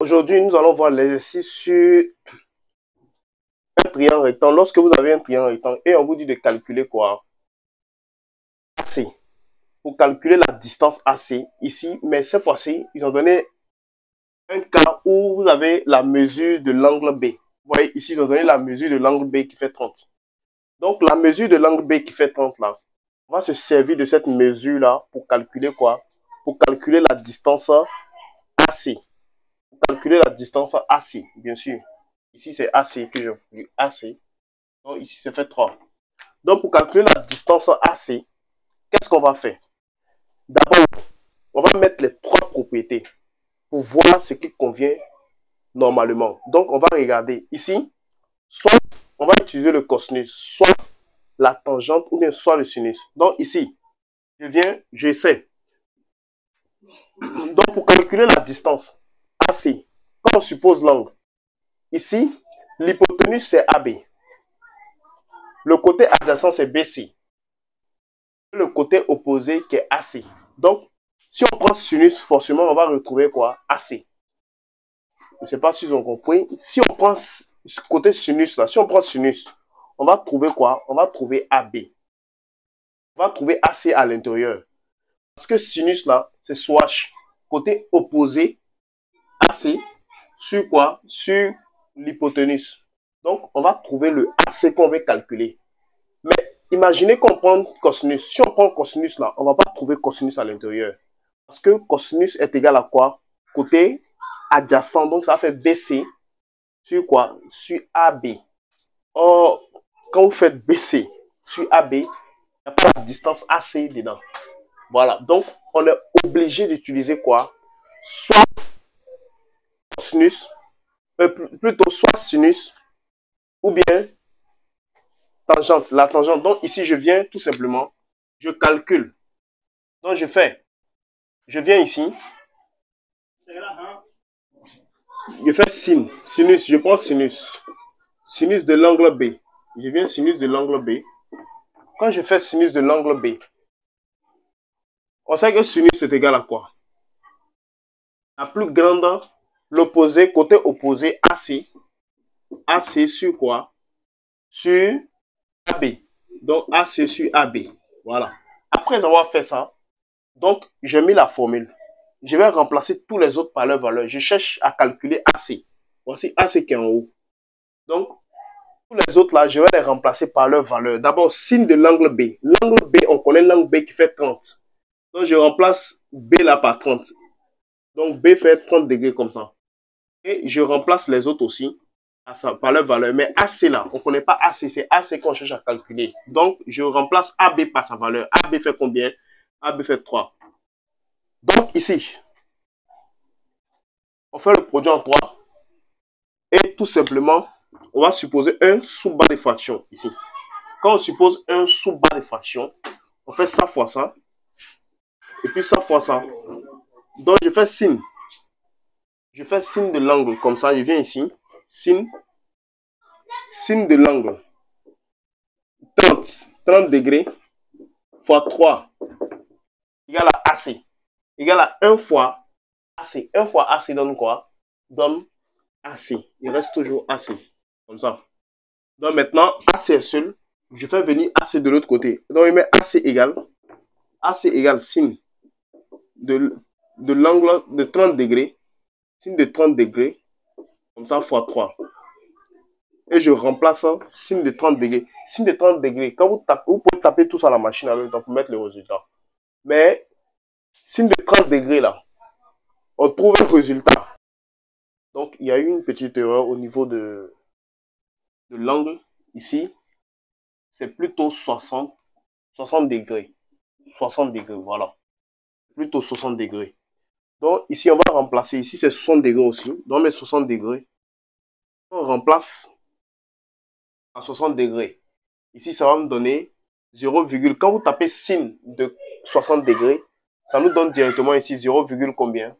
Aujourd'hui, nous allons voir l'exercice sur un triangle rectangle. Lorsque vous avez un triangle rectangle et on vous dit de calculer quoi? AC. Pour calculer la distance AC ici, mais cette fois-ci, ils ont donné un cas où vous avez la mesure de l'angle B. Vous voyez, ici, ils ont donné la mesure de l'angle B qui fait 30. Donc, la mesure de l'angle B qui fait 30 là, on va se servir de cette mesure-là pour calculer quoi? Pour calculer la distance AC. Pour calculer la distance AC, bien sûr. Ici, c'est AC que je veux. AC. Donc, ici, c'est fait 3. Donc, pour calculer la distance AC, qu'est-ce qu'on va faire? D'abord, on va mettre les trois propriétés pour voir ce qui convient normalement. Donc, on va regarder ici, soit on va utiliser le cosinus, soit la tangente ou bien soit le sinus. Donc, ici, j'essaie. Donc, pour calculer la distance AC, quand on suppose l'angle, ici, l'hypoténuse c'est AB. Le côté adjacent c'est BC. Le côté opposé qui est AC. Donc, si on prend sinus, forcément, on va retrouver quoi? AC. Je ne sais pas si ils ont compris. Si on prend ce côté sinus là, si on prend sinus, on va trouver quoi? On va trouver AB. On va trouver AC à l'intérieur. Parce que sinus là, c'est swatch. Côté opposé, AC, sur quoi? Sur l'hypoténuse. Donc, on va trouver le AC qu'on veut calculer. Mais imaginez qu'on prend cosinus. Si on prend cosinus là, on ne va pas trouver cosinus à l'intérieur. Parce que cosinus est égal à quoi? Côté adjacent. Donc, ça fait BC sur quoi? Sur AB. Or, quand vous faites BC sur AB, il n'y a pas la distance AC dedans. Voilà. Donc, on est obligé d'utiliser quoi? Soit cosinus, plutôt soit sinus, ou bien tangente. La tangente. Donc, ici, je viens tout simplement, je calcule. Donc, je viens ici, je fais sin, sinus, je prends sinus. Sinus de l'angle B. Je viens sinus de l'angle B. Quand je fais sinus de l'angle B, on sait que sinus est égal à quoi? La plus grande, l'opposé, côté opposé, AC. AC sur quoi? Sur AB. Donc, AC sur AB. Voilà. Après avoir fait ça, donc, j'ai mis la formule. Je vais remplacer tous les autres par leur valeur. Je cherche à calculer AC. Voici AC qui est en haut. Donc, tous les autres là, je vais les remplacer par leur valeur. D'abord, sin de l'angle B. L'angle B, on connaît l'angle B qui fait 30. Donc, je remplace B là par 30. Donc, B fait 30 degrés comme ça. Et je remplace les autres aussi par leur valeur. Mais AC là, on ne connaît pas AC. C'est AC qu'on cherche à calculer. Donc, je remplace AB par sa valeur. AB fait combien? AB fait 3. Donc, ici, on fait le produit en 3. Et tout simplement, on va supposer un sous-bas de fraction ici. Quand on suppose un sous-bas de fraction, on fait ça fois ça. Et puis ça fois ça. Donc, je fais sin. Je fais sin de l'angle. Comme ça, je viens ici. Sin de l'angle. 30 degrés fois 3 égale à AC. Égale à 1 fois AC. 1 fois AC donne quoi? Donne AC. Il reste toujours AC. Comme ça. Donc maintenant, AC est seul. Je fais venir AC de l'autre côté. Donc il met AC égale sin de l'angle de 30 degrés. Sin de 30 degrés. Comme ça, fois 3. Et je remplace sin de 30 degrés. Sin de 30 degrés. Quand vous tapez, vous pouvez taper tout ça à la machine en même temps pour mettre le résultat. Mais sin de 30 degrés là, on trouve un résultat. Donc il y a eu une petite erreur au niveau de l'angle. Ici, c'est plutôt 60 degrés. 60 degrés, voilà. Plutôt 60 degrés. Donc ici, on va remplacer. Ici, c'est 60 degrés aussi. Donc on met 60 degrés. On remplace à 60 degrés. Ici, ça va me donner 0, quand vous tapez sin de 60 degrés, ça nous donne directement ici 0, combien?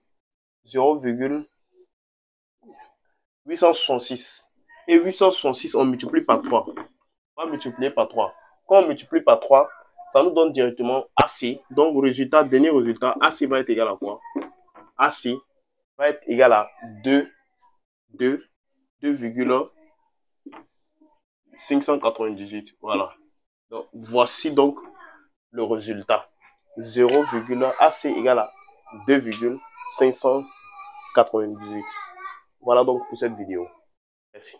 0,866. Et 866, on multiplie par 3. On va multiplier par 3. Quand on multiplie par 3, ça nous donne directement AC. Donc, résultat, dernier résultat, AC va être égal à quoi? AC va être égal à 2,598. Voilà. Donc, voici donc le résultat. AC égale à 2,598. Voilà donc pour cette vidéo. Merci.